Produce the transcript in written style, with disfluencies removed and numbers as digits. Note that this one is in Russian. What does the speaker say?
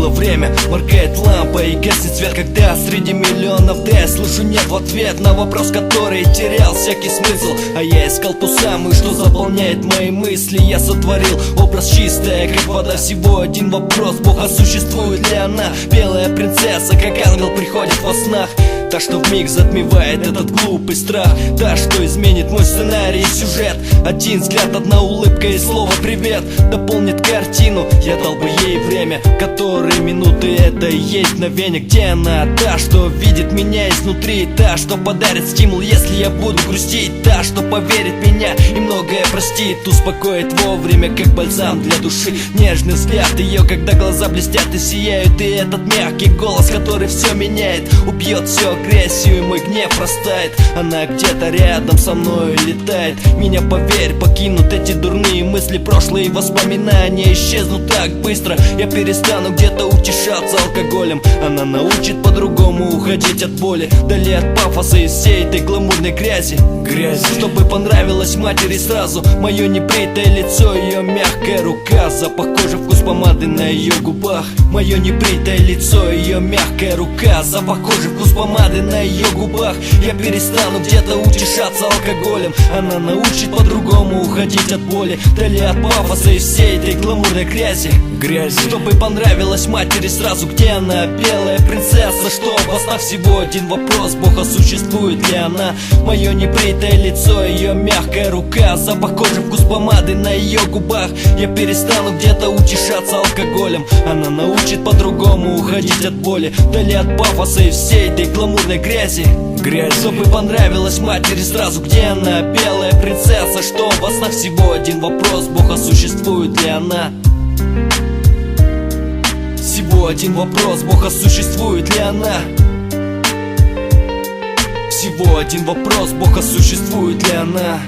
было время. Моргает лампа и гаснет свет, когда среди миллионов я слышу нет в ответ на вопрос, который терял всякий смысл. А я искал ту самую, что заполняет мои мысли. Я сотворил образ чистая, как вода, всего один вопрос: Бог, а существует ли она? Белая принцесса, как ангел, приходит во снах. Та, что вмиг затмевает этот глупый страх. Та, что изменит мой сценарий и сюжет. Один взгляд, одна улыбка и слово «привет» дополнит картину. Я дал бы ей время, которые минуты — это и есть мгновение. Где она? Та, что видит меня изнутри. Та, что подарит стимул, если я буду грустить. Та, что поверит в меня и многое простит. Успокоит вовремя, как бальзам для души. Нежный взгляд ее, когда глаза блестят и сияют. И этот мягкий голос, который все меняет, убьет всю агрессию, и мой гнев растает. Она где-то рядом со мной летает. Меня, поверь, покинут эти дурные мысли. Прошлые воспоминания исчезнут так быстро. Я перестану где-то утешаться алкоголем. Она научит по-другому уходить от боли, дали от пафоса и всей этой гламурной грязи. Чтобы понравилось матери сразу мое небритое лицо, ее мягкая рука, запах кожи, вкус помады на ее губах. Мое небритое лицо, ее мягкая рука, запах кожи, вкус помады на ее губах. Я перестану где-то утешаться алкоголем. Она научит по-другому уходить от боли, дали от пафоса и всей этой гламурной грязи. Чтобы понравилось матери сразу, где она? Белая принцесса, что во снах всего один вопрос: Бог, а существует ли она? Мое небритое лицо, ее мягкая рука, запах кожи, вкус помады на ее губах. Я перестану где-то утешаться алкоголем. Она научит по-другому уходить от боли, дали от пафоса и всей этой гламурной грязи. Чтобы понравилось матери сразу, где она? Белая принцесса, что во снах всего один вопрос: Бог, а существует ли она? Всего один вопрос: Бог, а существует ли она? Всего один вопрос: Бог, а существует ли она?